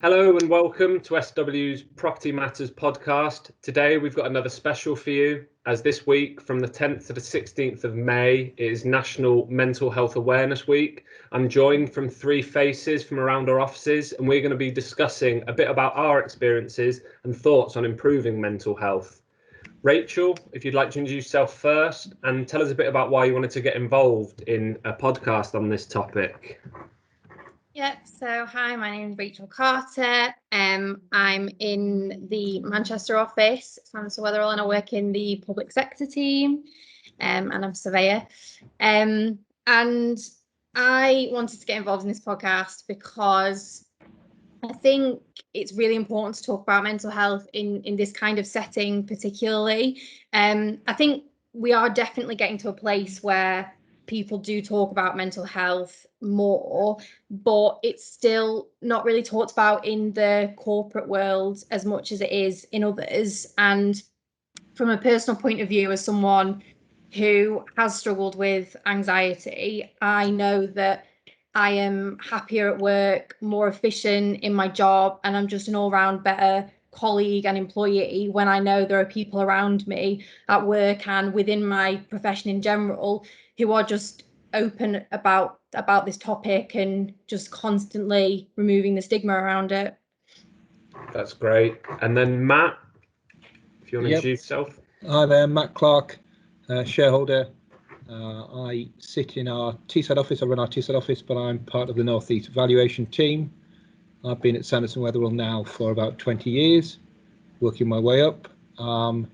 Hello and welcome to SW's Property Matters podcast. Today we've got another special for you, as this week from the 10th to the 16th of May is National Mental Health Awareness Week. I'm joined from three faces from around our offices, and we're going to be discussing a bit about our experiences and thoughts on improving mental health. Rachel, if you'd like to introduce yourself first and tell us a bit about why you wanted to get involved in a podcast on this topic. So hi, my name is Rachel Carter. I'm in the Manchester office, Samson Weatherall, and I work in the public sector team, and I'm a surveyor. And I wanted to get involved in this podcast because I think it's really important to talk about mental health in this kind of setting, particularly. I think we are definitely getting to a place where people do talk about mental health more, but it's still not really talked about in the corporate world as much as it is in others. And from a personal point of view, as someone who has struggled with anxiety, I know that I am happier at work, more efficient in my job, and I'm just an all-round better colleague and employee when I know there are people around me at work and within my profession in general who are just open about this topic and just constantly removing the stigma around it. That's great. And then Matt, if you want to introduce yourself. Hi there, Matt Clark, shareholder. I sit in our Teesside office. I run our Teesside office, but I'm part of the North East valuation team. I've been at Sanderson Weatherall now for about 20 years, working my way up. I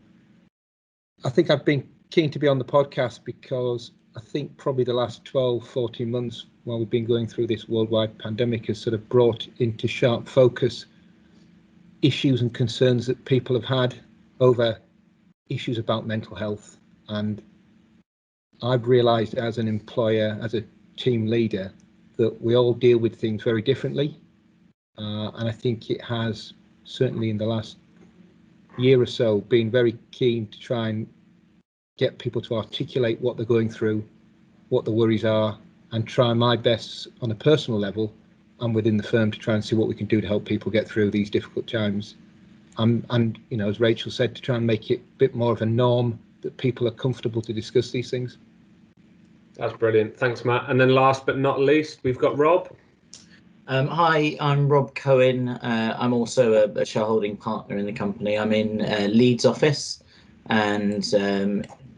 think I've been keen to be on the podcast because I think probably the last 12, 14 months while we've been going through this worldwide pandemic has sort of brought into sharp focus issues and concerns that people have had over issues about mental health. And I've realised as an employer, as a team leader, that we all deal with things very differently. And I think it has, certainly in the last year or so, been very keen to try and get people to articulate what they're going through, what the worries are, and try my best on a personal level and within the firm to try and see what we can do to help people get through these difficult times. And, you know, as Rachel said, to try and make it a bit more of a norm that people are comfortable to discuss these things. That's brilliant. Thanks, Matt. And then last but not least, we've got Rob. Hi, I'm Rob Cohen. I'm also a shareholding partner in the company. I'm in Leeds office and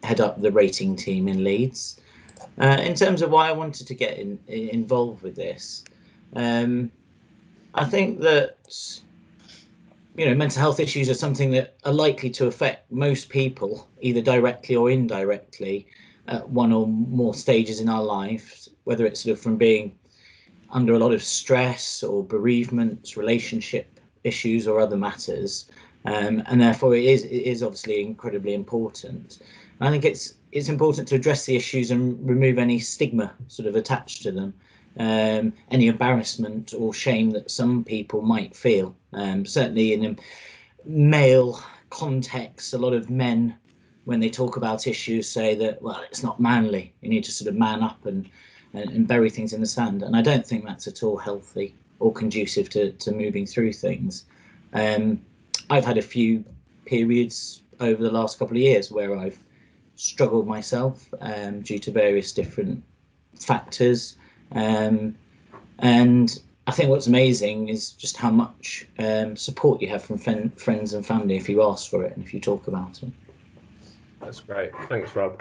head up the rating team in Leeds. In terms of why I wanted to get involved with this, I think that mental health issues are something that are likely to affect most people, either directly or indirectly, at one or more stages in our lives, whether it's sort of from being under a lot of stress or bereavement, relationship issues or other matters. And therefore it is obviously incredibly important. And I think it's important to address the issues and remove any stigma sort of attached to them, any embarrassment or shame that some people might feel. Certainly in a male context, a lot of men, when they talk about issues, say that, well, it's not manly. You need to sort of man up and bury things in the sand. And I don't think that's at all healthy or conducive to moving through things. I've had a few periods over the last couple of years where I've struggled myself due to various different factors. And I think what's amazing is just how much support you have from friends and family if you ask for it and if you talk about it. That's great. Thanks, Rob.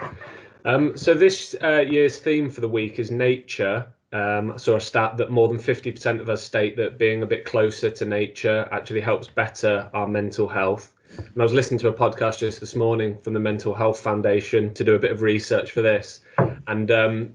So this year's theme for the week is nature. I saw a stat that more than 50% of us state that being a bit closer to nature actually helps better our mental health. And I was listening to a podcast just this morning from the Mental Health Foundation to do a bit of research for this. And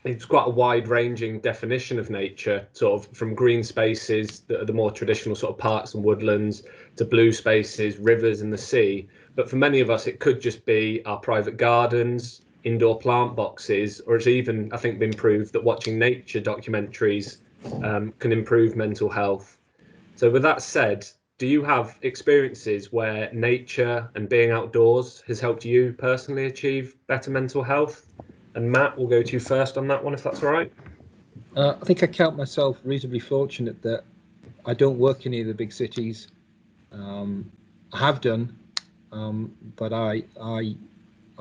it's quite a wide-ranging definition of nature, sort of from green spaces that are the more traditional sort of parks and woodlands to blue spaces, rivers and the sea. But for many of us, it could just be our private gardens, indoor plant boxes, or it's even, I think, been proved that watching nature documentaries can improve mental health. So with that said, do you have experiences where nature and being outdoors has helped you personally achieve better mental health? And Matt, we'll go to you first on that one, if that's all right. I think I count myself reasonably fortunate that I don't work in any of the big cities. I have done, but I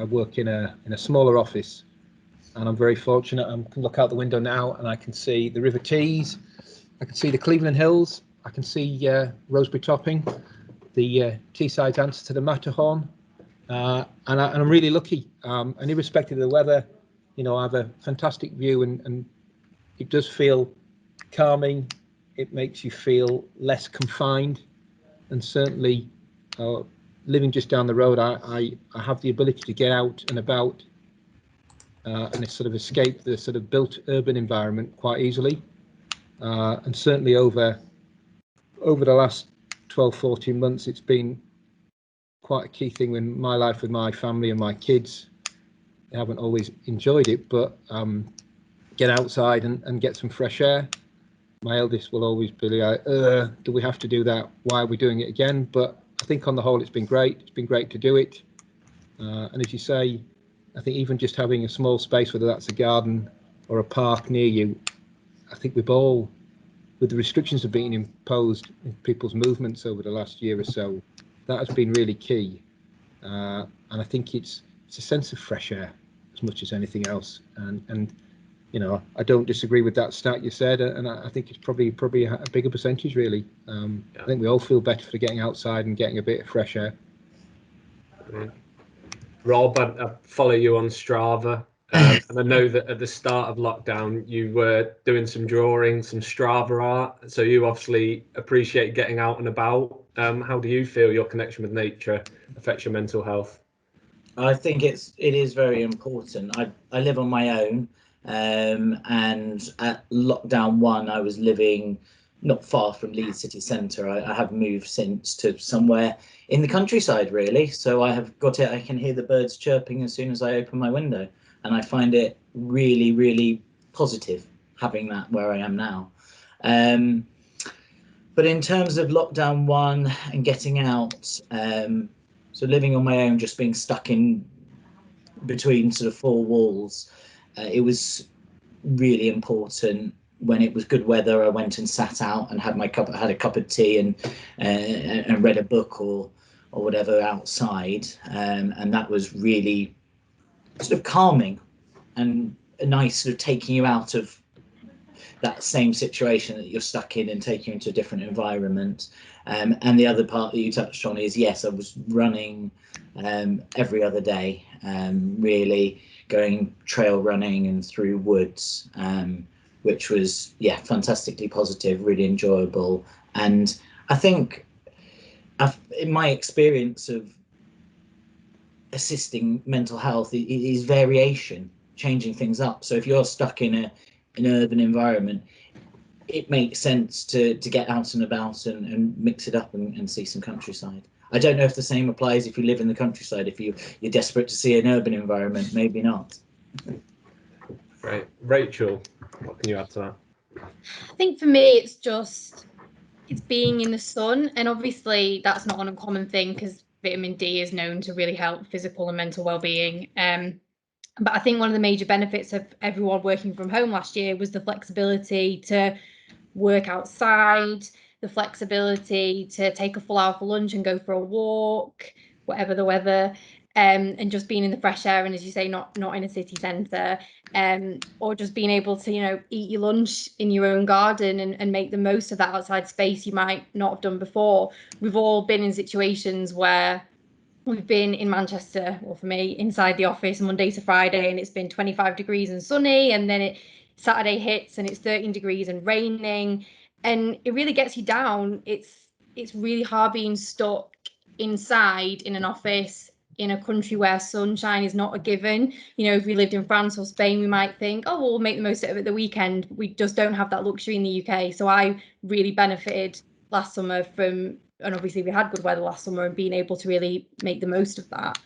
work in a smaller office, and I'm very fortunate. I can look out the window now and I can see the River Tees, I can see the Cleveland Hills, I can see Rosebery Topping, the Teesside's answer to the Matterhorn, and I'm really lucky. And irrespective of the weather, you know, I have a fantastic view, and it does feel calming. It makes you feel less confined, and certainly living just down the road, I have the ability to get out and about and sort of escape the sort of built urban environment quite easily. And certainly over the last 12, 14 months, it's been quite a key thing in my life with my family and my kids. I haven't always enjoyed it, but get outside and get some fresh air. My eldest will always be like, do we have to do that? Why are we doing it again? But I think on the whole, it's been great. It's been great to do it. And as you say, I think even just having a small space, whether that's a garden or a park near you, I think we've all, with the restrictions that have been imposed in people's movements over the last year or so, that has been really key. And I think it's a sense of fresh air as much as anything else. And you know, I don't disagree with that stat you said, and I think it's probably a bigger percentage really. I think we all feel better for getting outside and getting a bit of fresh air. Brilliant. Rob, I follow you on Strava, and I know that at the start of lockdown you were doing some drawing, some Strava art, so you obviously appreciate getting out and about. How do you feel your connection with nature affects your mental health? I think it is very important. I live on my own, and at lockdown 1 I was living not far from Leeds city centre. I have moved since to somewhere in the countryside really, so I have got it. I can hear the birds chirping as soon as I open my window, and I find it really, really positive having that where I am now. But in terms of lockdown 1 and getting out, so living on my own, just being stuck in between sort of 4 walls, it was really important. When it was good weather, I went and sat out and had a cup of tea and read a book or whatever outside, and that was really sort of calming and a nice sort of taking you out of that same situation that you're stuck in and taking you into a different environment. And the other part that you touched on is, yes, I was running every other day, really going trail running and through woods, which was, yeah, fantastically positive, really enjoyable. And I think in my experience of assisting mental health, it is variation, changing things up. So if you're stuck in an urban environment, it makes sense to get out and about and mix it up and see some countryside. I don't know if the same applies if you live in the countryside. If you're desperate to see an urban environment, maybe not. Right, Rachel, what can you add to that? I think for me, it's being in the sun, and obviously that's not an uncommon thing because vitamin D is known to really help physical and mental well-being. But I think one of the major benefits of everyone working from home last year was the flexibility to work outside, the flexibility to take a full hour for lunch and go for a walk, whatever the weather, and just being in the fresh air, and as you say, not in a city centre, or just being able to, you know, eat your lunch in your own garden and make the most of that outside space you might not have done before. We've all been in situations where we've been in Manchester, or for me, inside the office Monday to Friday, and it's been 25 degrees and sunny, and then Saturday hits and it's 13 degrees and raining, and it really gets you down. It's really hard being stuck inside in an office in a country where sunshine is not a given. You know, if we lived in France or Spain, we might think, oh, we'll make the most of it the weekend. We just don't have that luxury in the UK. So I really benefited last summer from, and obviously we had good weather last summer, and being able to really make the most of that.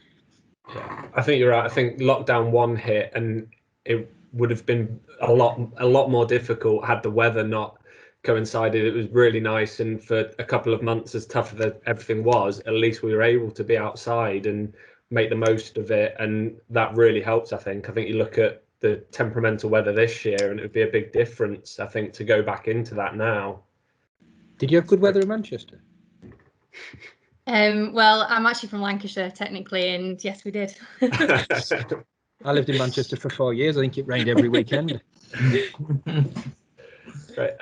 Yeah, I think you're right. I think lockdown 1 hit, and it would have been a lot more difficult had the weather not coincided. It was really nice, and for a couple of months, as tough as everything was, at least we were able to be outside and make the most of it, and that really helps. I think you look at the temperamental weather this year, and it would be a big difference, I think, to go back into that now. Did you have good weather in Manchester? Well, I'm actually from Lancashire technically, and yes, we did. I lived in Manchester for 4 years. I think it rained every weekend. Right.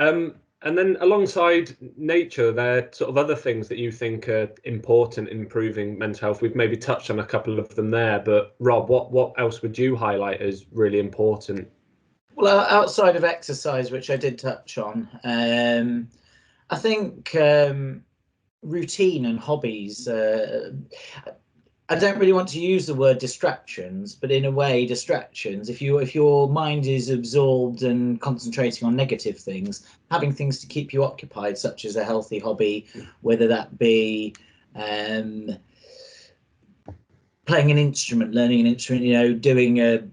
And then alongside nature, there are sort of other things that you think are important in improving mental health. We've maybe touched on a couple of them there, but Rob, what else would you highlight as really important? Well, outside of exercise, which I did touch on, I think routine and hobbies. I don't really want to use the word distractions, but in a way, distractions. If your mind is absorbed and concentrating on negative things, having things to keep you occupied, such as a healthy hobby, whether that be playing an instrument, learning an instrument, doing a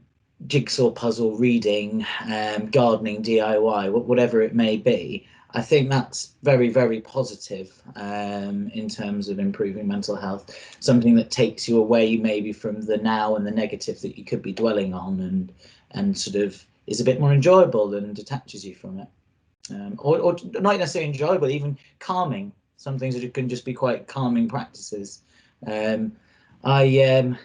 jigsaw puzzle, reading, gardening, DIY, whatever it may be. I think that's very, very positive in terms of improving mental health. Something that takes you away maybe from the now and the negative that you could be dwelling on, and sort of is a bit more enjoyable and detaches you from it. Or not necessarily enjoyable, even calming. Some things that can just be quite calming practices. I'm a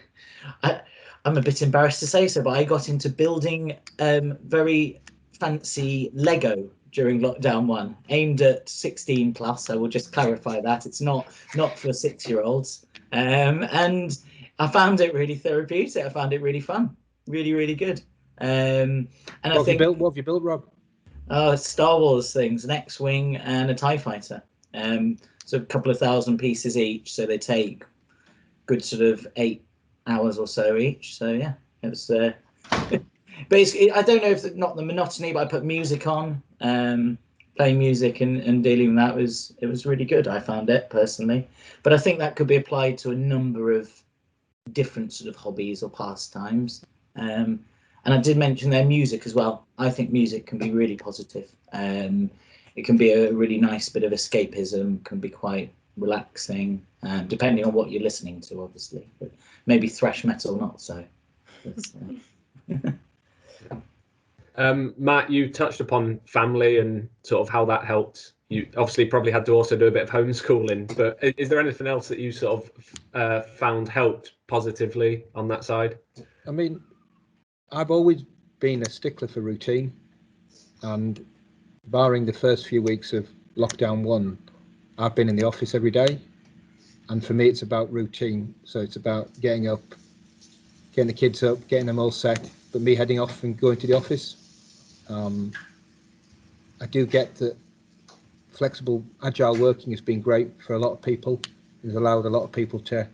bit embarrassed to say so, but I got into building very fancy Lego during lockdown 1, aimed at 16 plus. I will just clarify that it's not for 6-year-olds. And I found it really therapeutic. I found it really fun, really, really good. And what have you built, Rob? Star Wars things, an X-Wing and a TIE fighter. So a couple of thousand pieces each. So they take good sort of 8 hours or so each. So yeah, it was basically, I don't know if not the monotony, but I put music on, playing music and dealing with that it was really good. I found it personally, but I think that could be applied to a number of different sort of hobbies or pastimes. And I did mention their music as well. I think music can be really positive. It can be a really nice bit of escapism, can be quite relaxing, depending on what you're listening to, obviously, but maybe thrash metal not so. Matt, you touched upon family and sort of how that helped. You obviously probably had to also do a bit of homeschooling, but is there anything else that you sort of found helped positively on that side? I mean, I've always been a stickler for routine, and barring the first few weeks of lockdown 1, I've been in the office every day, and for me it's about routine. So it's about getting up, getting the kids up, getting them all set, but me heading off and going to the office. I do get that flexible, agile working has been great for a lot of people. It's allowed a lot of people to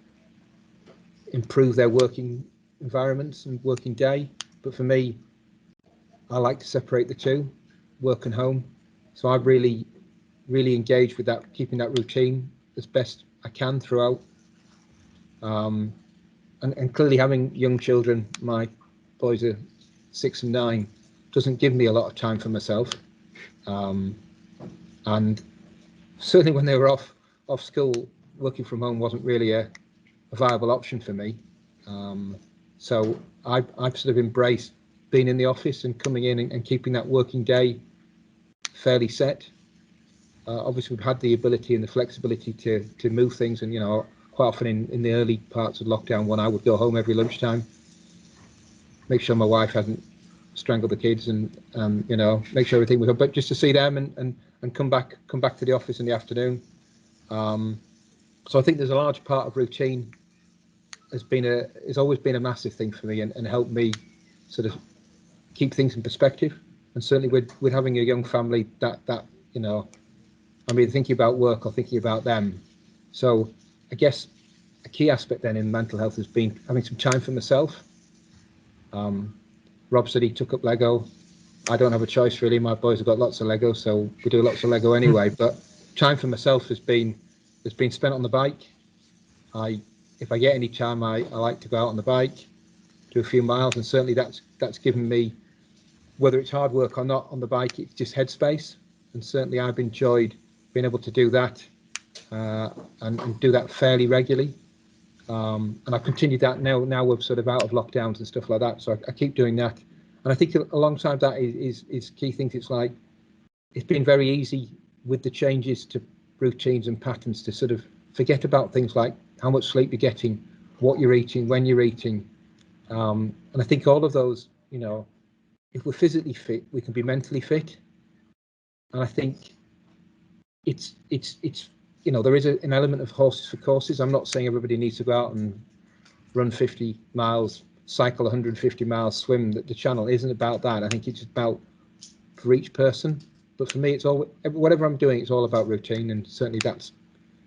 improve their working environments and working day. But for me, I like to separate the two, work and home. So I've really engaged with that, keeping that routine as best I can throughout. And clearly having young children, my boys are 6 and 9, doesn't give me a lot of time for myself. And certainly when they were off school, working from home wasn't really a viable option for me. So I've sort of embraced being in the office and coming in and keeping that working day fairly set. Obviously, we've had the ability and the flexibility to move things, and quite often in the early parts of lockdown 1, I would go home every lunchtime, make sure my wife hadn't strangled the kids, and make sure everything was up, but just to see them and come back to the office in the afternoon. So I think there's a large part of routine has always been a massive thing for me, and helped me sort of keep things in perspective. And certainly with having a young family, that I'm either thinking about work or thinking about them. So I guess a key aspect then in mental health has been having some time for myself. Rob said he took up Lego. I don't have a choice really. My boys have got lots of Lego, so we do lots of Lego anyway. But time for myself has been spent on the bike. If I get any time, I like to go out on the bike, do a few miles, and certainly that's given me, whether it's hard work or not on the bike, it's just headspace. And certainly I've enjoyed being able to do that and do that fairly regularly. And I've continued that now we're sort of out of lockdowns and stuff like that. So I keep doing that. And I think alongside that is key things. It's like, it's been very easy with the changes to routines and patterns, to sort of forget about things like how much sleep you're getting, what you're eating, when you're eating. And I think all of those, you know, if we're physically fit, we can be mentally fit. And I think it's you know, there is an element of horses for courses. I'm not saying everybody needs to go out and run 50 miles, cycle 150 miles, swim. The channel isn't about that. I think it's about for each person. But for me, it's all, whatever I'm doing, it's all about routine, and certainly that's,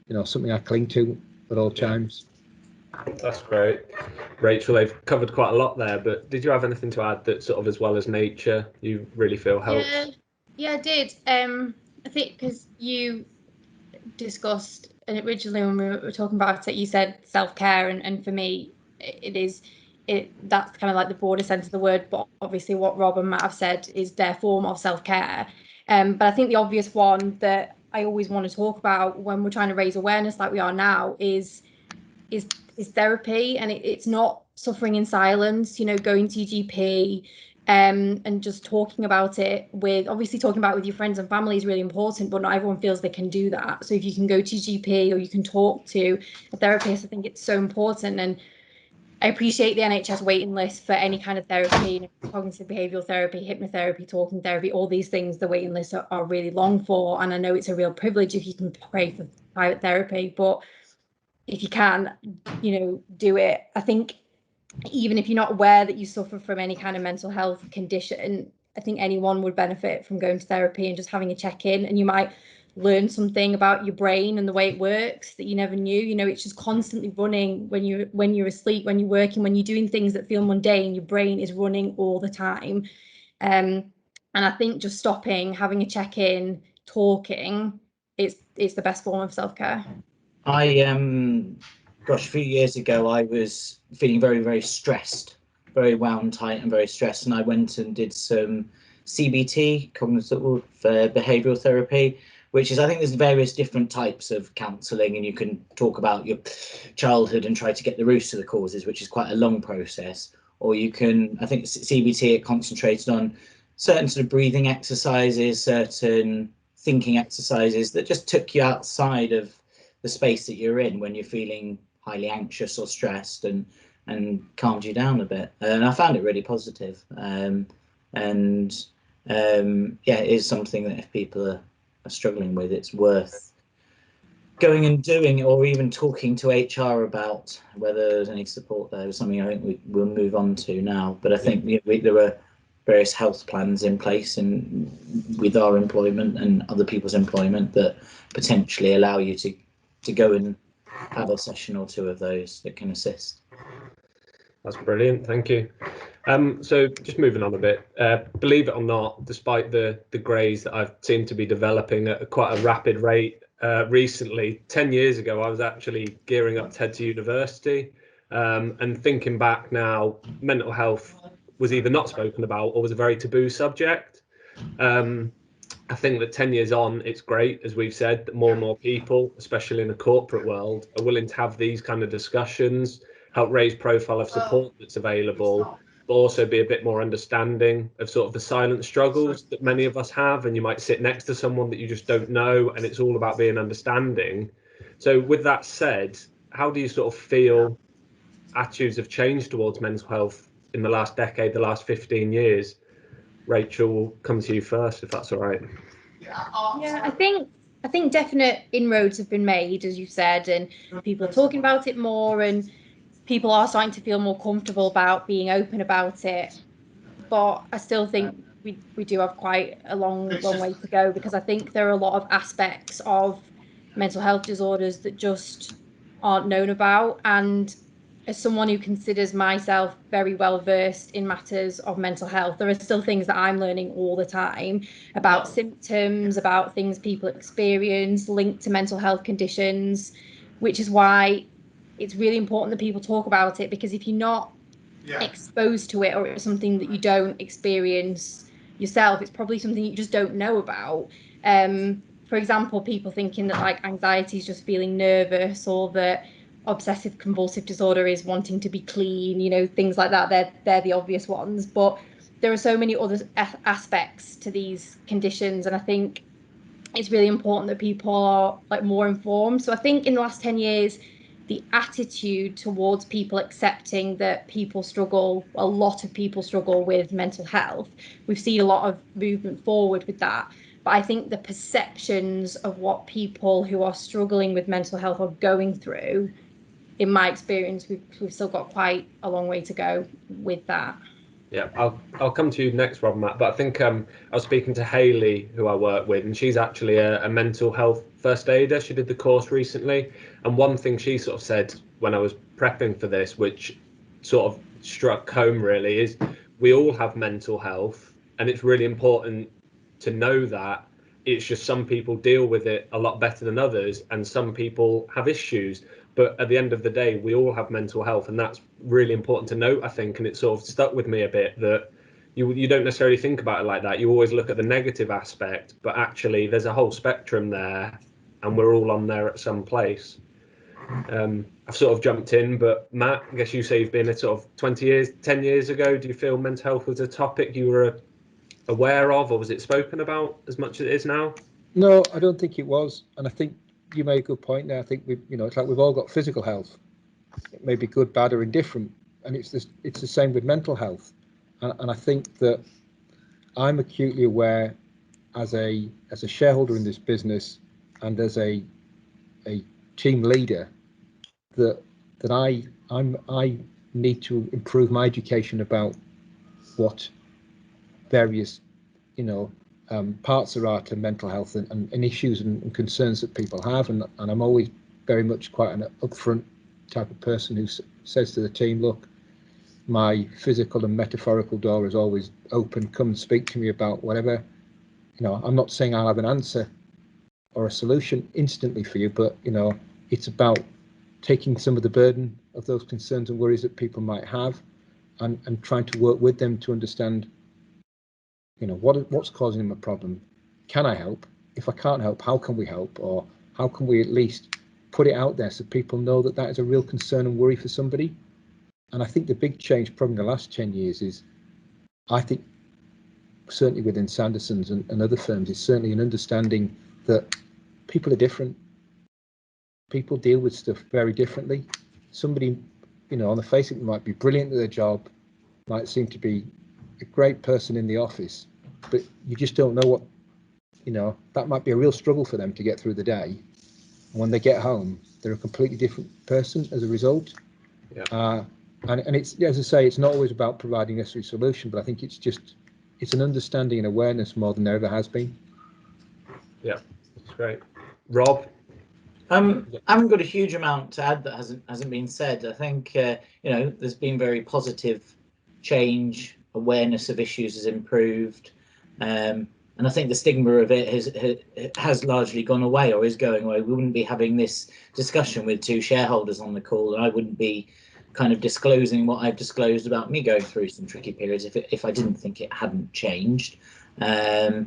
you know, something I cling to at all times. That's great. Rachel, they've covered quite a lot there, but did you have anything to add that sort of, as well as nature, you really feel helps? Yeah, I did. I think because you discussed, and originally when we were talking about it, you said self-care, and for me, that's kind of like the broader sense of the word, but obviously what Rob and Matt have said is their form of self-care. But I think the obvious one that I always want to talk about when we're trying to raise awareness like we are now is therapy, and it's not suffering in silence, you know, going to your GP, and just talking about it obviously talking about it with your friends and family is really important, but not everyone feels they can do that. So if you can go to your GP or you can talk to a therapist, I think it's so important. And I appreciate the NHS waiting list for any kind of therapy, you know, cognitive behavioural therapy, hypnotherapy, talking therapy, all these things, the waiting lists are really long for. And I know it's a real privilege if you can pay for private therapy, but if you can, you know, do it. I think even if you're not aware that you suffer from any kind of mental health condition, I think anyone would benefit from going to therapy and just having a check-in, and you might learn something about your brain and the way it works that you never knew. You know, it's just constantly running when you're asleep, when you're working, when you're doing things that feel mundane, your brain is running all the time. And I think just stopping, having a check-in, talking, it's the best form of self-care. Gosh, a few years ago, I was feeling very, very stressed, very wound tight and very stressed. And I went and did some CBT, cognitive behavioural therapy, which is, I think there's various different types of counselling, and you can talk about your childhood and try to get the roots to the causes, which is quite a long process. Or you can, I think CBT, it concentrated on certain sort of breathing exercises, certain thinking exercises that just took you outside of the space that you're in when you're feeling highly anxious or stressed, and calmed you down a bit. And I found it really positive. Yeah, it is something that if people are struggling with, it's worth going and doing, or even talking to HR about whether there's any support there. Is something I think we'll move on to now. But I think there are various health plans in place, and with our employment and other people's employment, that potentially allow you to go and have a session or two of those that can assist. That's brilliant, thank you. So just moving on a bit, believe it or not, despite the greys that I've seemed to be developing at quite a rapid rate recently, 10 years ago I was actually gearing up to head to university, and thinking back now, mental health was either not spoken about or was a very taboo subject. I think that 10 years on, it's great, as we've said, that more and more people, especially in the corporate world, are willing to have these kind of discussions, help raise profile of support that's available, but also be a bit more understanding of sort of the silent struggles that many of us have. And you might sit next to someone that you just don't know, and it's all about being understanding. So with that said, how do you sort of feel attitudes have changed towards mental health in the last decade, the last 15 years? Rachel, we'll come to you first, if that's all right. Yeah, I think definite inroads have been made, as you said, and people are talking about it more, and people are starting to feel more comfortable about being open about it. But I still think we do have quite a long way to go, because I think there are a lot of aspects of mental health disorders that just aren't known about. And as someone who considers myself very well versed in matters of mental health, there are still things that I'm learning all the time about symptoms, about things people experience linked to mental health conditions, which is why it's really important that people talk about it, because if you're not exposed to it, or it's something that you don't experience yourself, it's probably something you just don't know about. For example, people thinking that like anxiety is just feeling nervous, or that obsessive compulsive disorder is wanting to be clean, you know, things like that. They're the obvious ones, but there are so many other aspects to these conditions, and I think it's really important that people are like more informed. So I think in the last 10 years, the attitude towards people accepting that people struggle, a lot of people struggle with mental health, we've seen a lot of movement forward with that. But I think the perceptions of what people who are struggling with mental health are going through, in my experience, we've still got quite a long way to go with that. Yeah, I'll come to you next, Rob, Matt. But I think I was speaking to Hayley, who I work with, and she's actually a mental health first aider. She did the course recently, and one thing she sort of said when I was prepping for this, which sort of struck home really, is we all have mental health, and it's really important to know that. It's just some people deal with it a lot better than others, and some people have issues. But at the end of the day, we all have mental health, and that's really important to note, I think. And it sort of stuck with me a bit that you don't necessarily think about it like that. You always look at the negative aspect, but actually there's a whole spectrum there, and we're all on there at some place. I've sort of jumped in, but Matt, I guess you say you've been a sort of 20 years, 10 years ago. Do you feel mental health was a topic you were aware of, or was it spoken about as much as it is now? No, I don't think it was, and I think you made a good point there. I think it's like we've all got physical health. It may be good, bad, or indifferent, and it's the same with mental health. And I think that I'm acutely aware, as a shareholder in this business and as a team leader, that I need to improve my education about what various parts there are to mental health and issues and concerns that people have, and I'm always very much quite an upfront type of person who says to the team, look, my physical and metaphorical door is always open. Come and speak to me about whatever. I'm not saying I'll have an answer or a solution instantly for you, but it's about taking some of the burden of those concerns and worries that people might have, and trying to work with them to understand what's causing them a problem. Can I help? If I can't help, how can we help? Or how can we at least put it out there so people know that is a real concern and worry for somebody? And I think the big change probably in the last 10 years is, I think certainly within Sanderson's and other firms, is certainly an understanding that people are different. People deal with stuff very differently. Somebody, on the face of it, might be brilliant at their job, might seem to be a great person in the office, but you just don't know what, that might be a real struggle for them to get through the day. And when they get home, they're a completely different person as a result. Yeah. And it's, as I say, it's not always about providing a necessary solution, but I think it's an understanding and awareness more than there ever has been. Yeah, that's great. Rob? I haven't got a huge amount to add that hasn't been said. I think there's been very positive change. Awareness of issues has improved, and I think the stigma of it has largely gone away, or is going away. We wouldn't be having this discussion with two shareholders on the call, and I wouldn't be kind of disclosing what I've disclosed about me going through some tricky periods if I didn't think it hadn't changed. I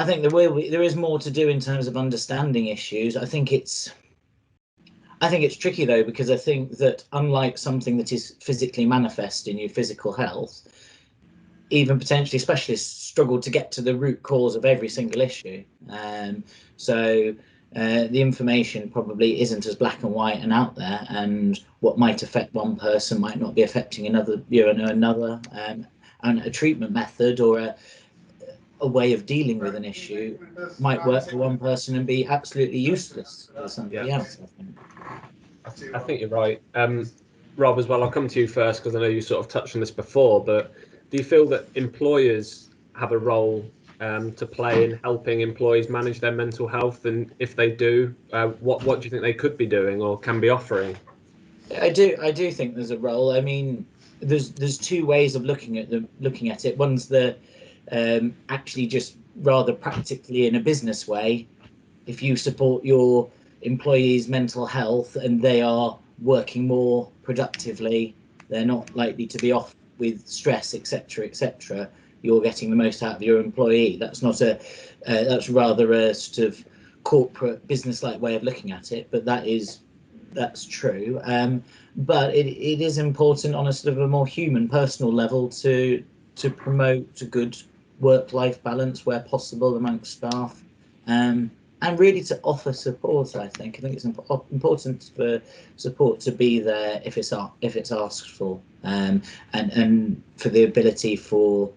think there is more to do in terms of understanding issues. I think it's tricky though, because I think that unlike something that is physically manifest in your physical health, even potentially specialists struggle to get to the root cause of every single issue. So the information probably isn't as black and white and out there, and what might affect one person might not be affecting another, and a treatment method or a way of dealing with an issue might work for one person and be absolutely useless for somebody else, I think. I think you're right. Rob, as well, I'll come to you first because I know you sort of touched on this before, but do you feel that employers have a role to play in helping employees manage their mental health? And if they do, what do you think they could be doing or can be offering? I do think there's a role. I mean, there's two ways of looking at it. One's the actually just rather practically in a business way. If you support your employees' mental health and they are working more productively, they're not likely to be off with stress, etc., you're getting the most out of your employee. That's not that's rather a sort of corporate business-like way of looking at it, but that's true. But it is important on a sort of a more human, personal level to promote a good work-life balance where possible amongst staff, and really to offer support. I think it's important for support to be there if it's asked for, and for the ability for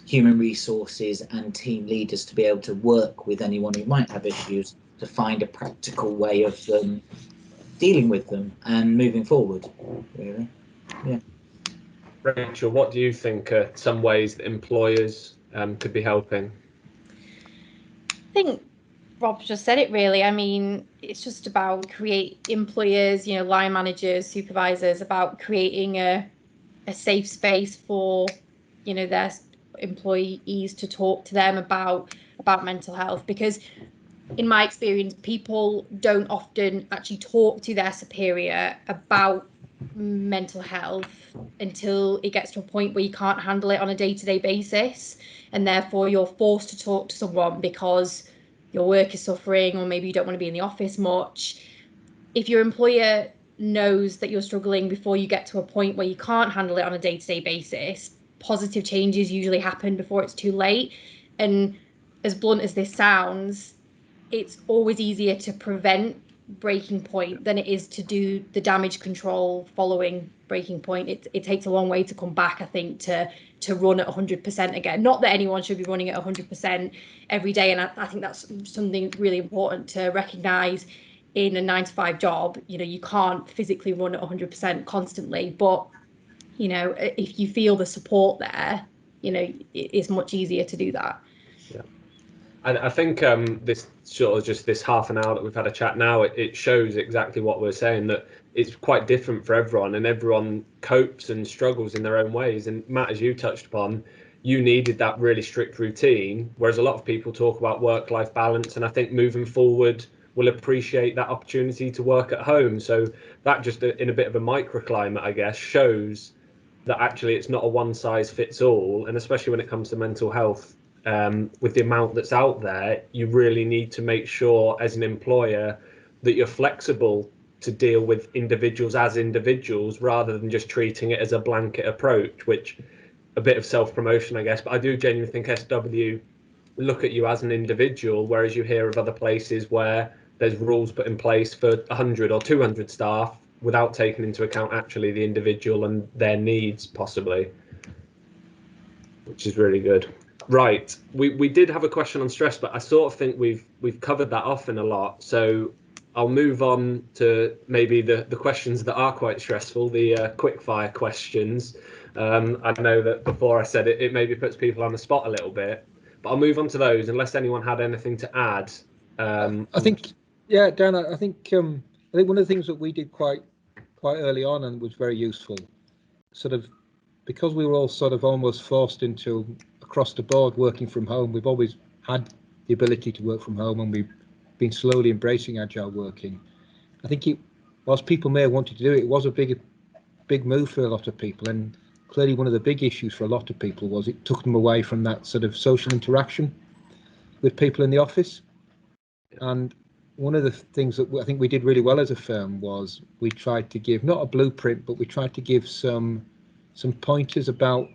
human resources and team leaders to be able to work with anyone who might have issues, to find a practical way of them dealing with them and moving forward, really. Yeah. Rachel, what do you think are some ways that employers could be helping? I think Rob just said it really. I mean, it's just about employers, line managers, supervisors, about creating a safe space for, their employees to talk to them about mental health, because in my experience, people don't often actually talk to their superior about mental health until it gets to a point where you can't handle it on a day-to-day basis, and therefore you're forced to talk to someone because your work is suffering, or maybe you don't want to be in the office much. If your employer knows that you're struggling before you get to a point where you can't handle it on a day-to-day basis, positive changes usually happen before it's too late. And as blunt as this sounds, it's always easier to prevent breaking point than it is to do the damage control following breaking point. It takes a long way to come back, I think, to run at 100% again. Not that anyone should be running at 100% every day, and I think that's something really important to recognise. In a 9-to-5 job, you can't physically run at 100% constantly, but if you feel the support there, it's much easier to do that. Yeah. I think this sort of just this half an hour that we've had a chat now, it shows exactly what we're saying, that it's quite different for everyone, and everyone copes and struggles in their own ways. And Matt, as you touched upon, you needed that really strict routine, whereas a lot of people talk about work-life balance, and I think moving forward will appreciate that opportunity to work at home. So that just in a bit of a microclimate, I guess, shows that actually it's not a one size fits all, and especially when it comes to mental health. With the amount that's out there, you really need to make sure as an employer that you're flexible to deal with individuals as individuals, rather than just treating it as a blanket approach, which a bit of self-promotion, I guess, but I do genuinely think SW look at you as an individual, whereas you hear of other places where there's rules put in place for 100 or 200 staff without taking into account actually the individual and their needs, possibly, which is really good. Right, we did have a question on stress, but I sort of think we've covered that off in a lot. So I'll move on to maybe the questions that are quite stressful, the quick fire questions. I know that before I said it maybe puts people on the spot a little bit, but I'll move on to those unless anyone had anything to add. I think, yeah, Dan, I think one of the things that we did quite early on and was very useful, sort of, because we were all sort of almost forced into across the board working from home. We've always had the ability to work from home, and we've been slowly embracing agile working. I think whilst people may have wanted to do it, it was a big move for a lot of people, and clearly one of the big issues for a lot of people was it took them away from that sort of social interaction with people in the office. And one of the things that I think we did really well as a firm was we tried to give not a blueprint, but we tried to give some pointers about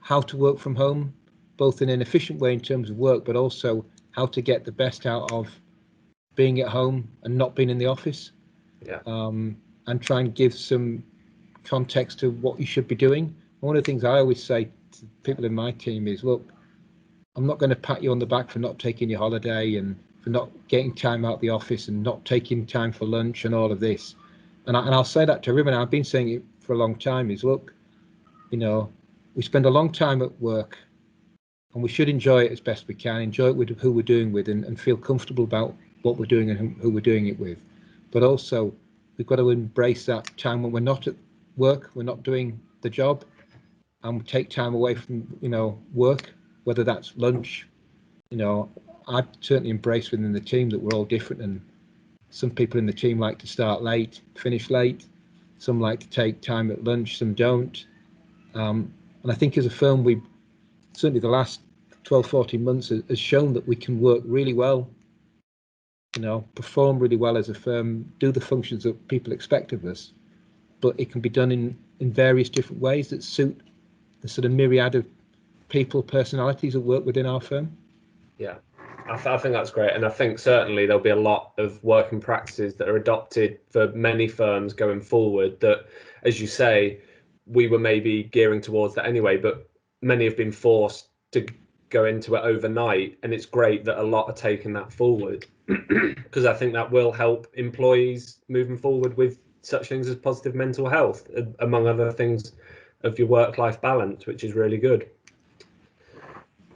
how to work from home, both in an efficient way in terms of work, but also how to get the best out of being at home and not being in the office. Yeah. And try and give some context to what you should be doing. One of the things I always say to people in my team is, look, I'm not going to pat you on the back for not taking your holiday and for not getting time out of the office and not taking time for lunch and all of this. And I'll say that to everyone. I've been saying it for a long time, is look, we spend a long time at work, and we should enjoy it as best we can, enjoy it with who we're doing with, and feel comfortable about what we're doing and who we're doing it with. But also, we've got to embrace that time when we're not at work, we're not doing the job, and take time away from, work, whether that's lunch. I've certainly embraced within the team that we're all different, and some people in the team like to start late, finish late. Some like to take time at lunch, some don't. And I think as a firm, we certainly the last 12, 14 months has shown that we can work really well, perform really well as a firm, do the functions that people expect of us, but it can be done in various different ways that suit the sort of myriad of people, personalities that work within our firm. Yeah, I think that's great. And I think certainly there'll be a lot of working practices that are adopted for many firms going forward that, as you say, we were maybe gearing towards that anyway, but many have been forced to go into it overnight. And it's great that a lot are taking that forward because I think that will help employees moving forward with such things as positive mental health, among other things of your work-life balance, which is really good.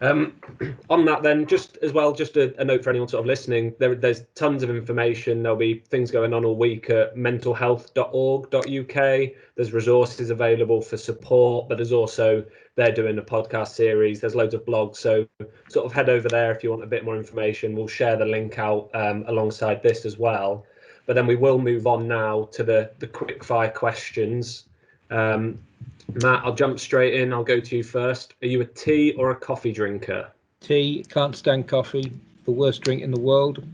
On that then, just as well, just a note for anyone sort of listening, there's tons of information. There'll be things going on all week at mentalhealth.org.uk. There's resources available for support, but there's also, they're doing a podcast series. There's loads of blogs. So sort of head over there if you want a bit more information. We'll share the link out alongside this as well. But then we will move on now to the quick fire questions. Matt, I'll jump straight in. I'll go to you first. Are you a tea or a coffee drinker? Tea, can't stand coffee, the worst drink in the world.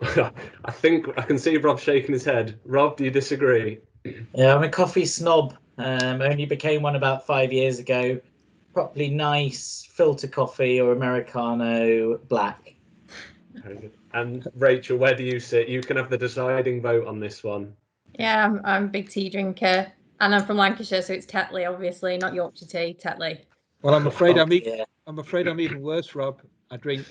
I think I can see Rob shaking his head. Rob, do you disagree? Yeah, I'm a coffee snob. Only became one about 5 years ago. Properly nice filter coffee or Americano black. Very good. And Rachel, where do you sit? You can have the deciding vote on this one. Yeah, I'm a big tea drinker, and I'm from Lancashire, so it's Tetley, obviously, not Yorkshire tea, Tetley. Well, I'm afraid I'm Yeah. even worse, Rob. I drink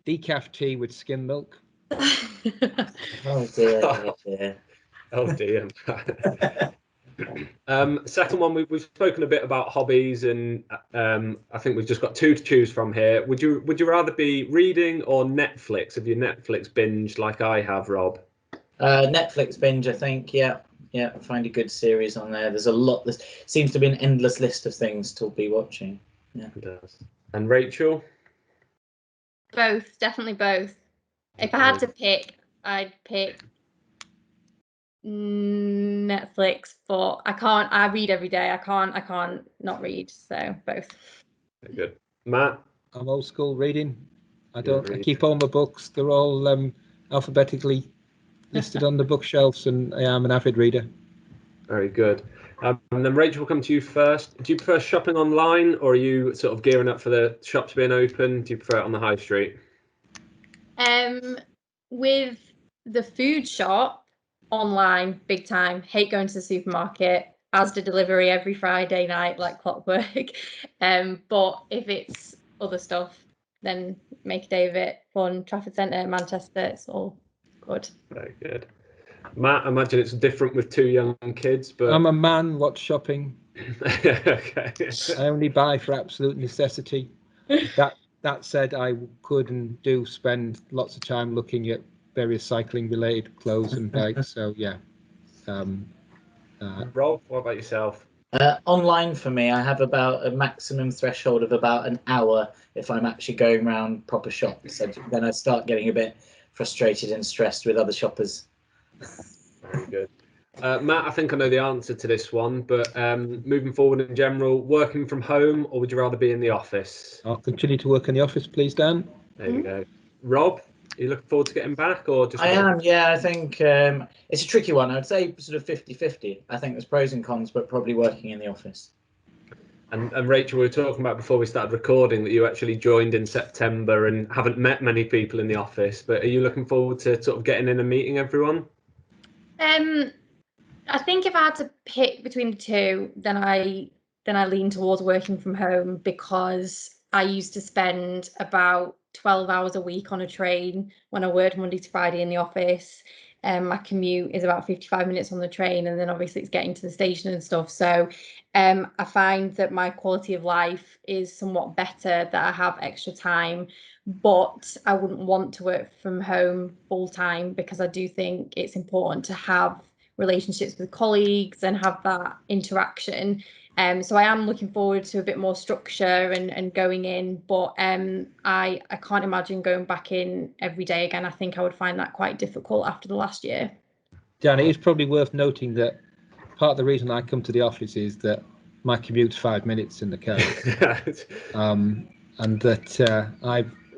decaf tea with skim milk. Oh dear, oh dear. Oh dear. Second one, we've spoken a bit about hobbies, and I think we've just got two to choose from here. Would you rather be reading or Netflix? Have you Netflix binged like I have, Rob? Netflix binge, I think. Yeah, find a good series on there. There's a lot. There seems to be an endless list of things to be watching. Yeah, It does. And Rachel? Both, definitely both. If I had to pick, I'd pick Netflix, but I read every day. I can't not read, so both. Very good. Matt? I'm old school reading. I Read. keep all my books. They're all alphabetically listed on the bookshelves, and I am an avid reader. Very good. And then Rachel, will come to you first. Do you prefer shopping online, or are you sort of gearing up for the shops being open? Do you prefer it on the high street? With the food shop, online, big time. Hate going to the supermarket. Asda delivery every Friday night like clockwork. But if it's other stuff, then make a day of it. Fun, Trafford Centre, Manchester, it's all good. Very good. Matt, I imagine it's different with two young kids, but I'm a man. What's shopping? okay. I only buy for absolute necessity. That said, I could and do spend lots of time looking at various cycling-related clothes and bags. So yeah. Rob, what about yourself? Online for me, I have about a maximum threshold of about an hour if I'm actually going around proper shops. So then I start getting a bit frustrated and stressed with other shoppers. Very good. Matt, I think I know the answer to this one, but moving forward in general, working from home, or would you rather be in the office? I'll continue to work in the office, please, Dan. There you go. Rob, are you looking forward to getting back, or just? I am, yeah. I think it's a tricky one. I'd say sort of 50-50. I think there's pros and cons, but probably working in the office. And Rachel, we were talking about before we started recording that you actually joined in September and haven't met many people in the office, but are you looking forward to sort of getting in and meeting everyone? I think if I had to pick between the two, then I lean towards working from home, because I used to spend about 12 hours a week on a train when I worked Monday to Friday in the office. My commute is about 55 minutes on the train, and then obviously it's getting to the station and stuff. So I find that my quality of life is somewhat better, that I have extra time, but I wouldn't want to work from home full time, because I do think it's important to have relationships with colleagues and have that interaction. So I am looking forward to a bit more structure and going in, but I can't imagine going back in every day again. I think I would find that quite difficult after the last year. Dan, it is probably worth noting that part of the reason I come to the office is that my commute's 5 minutes in the car, and that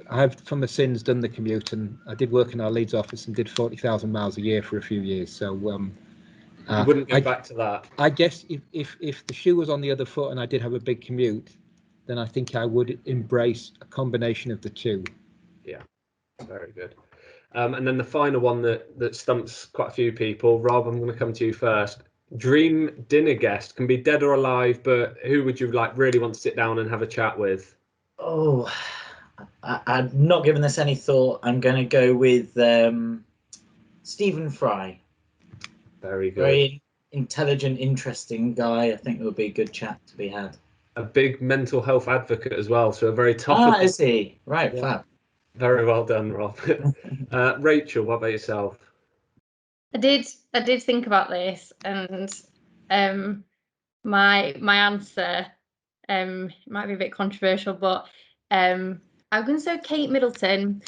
I've from the sins done the commute, and I did work in our Leeds office and did 40,000 miles a year for a few years. So you wouldn't go back to that. I guess if the shoe was on the other foot and I did have a big commute, then I think I would embrace a combination of the two. Yeah, very good. And then the final one that stumps quite a few people. Rob, I'm going to come to you first. Dream dinner guest, can be dead or alive, but who would you like really want to sit down and have a chat with? Oh, I've not given this any thought. I'm going to go with Stephen Fry. Very good. Very intelligent, interesting guy. I think it would be a good chat to be had. A big mental health advocate as well, so a very topical. Is he? Right, Yeah. fab. Very well done, Rob. Rachel, what about yourself? I did think about this, and my answer might be a bit controversial, but I'm going to say Kate Middleton.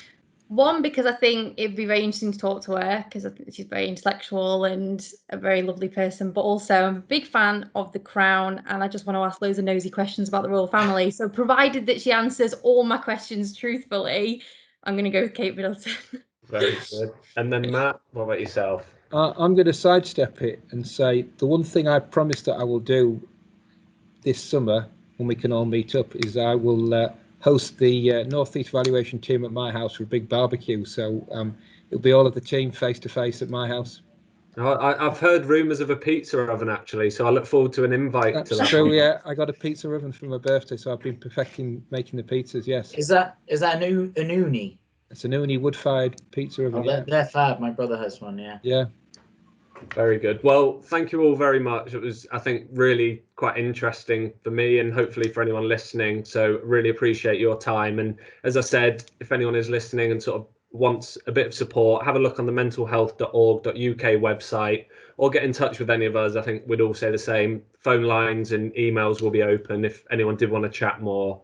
One, because I think it'd be very interesting to talk to her, because I think she's very intellectual and a very lovely person, but also I'm a big fan of The Crown, and I just want to ask loads of nosy questions about the royal family. So provided that she answers all my questions truthfully, I'm going to go with Kate Middleton. Very good. And then Matt, what about yourself? I'm going to sidestep it and say the one thing I promise that I will do this summer when we can all meet up is I will host the Northeast Valuation team at my house for a big barbecue. So it'll be all of the team face to face at my house. I've heard rumours of a pizza oven actually, so I look forward to an invite to that. That's true, yeah. I got a pizza oven for my birthday, so I've been perfecting making the pizzas, yes. Is that an uni? It's an uni wood-fired pizza oven, yeah. They're fab. My brother has one, yeah. Yeah. Very good. Well, thank you all very much. It was, I think, really quite interesting for me and hopefully for anyone listening. So really appreciate your time. And as I said, if anyone is listening and sort of wants a bit of support, have a look on the mentalhealth.org.uk website or get in touch with any of us. I think we'd all say the same. Phone lines and emails will be open if anyone did want to chat more.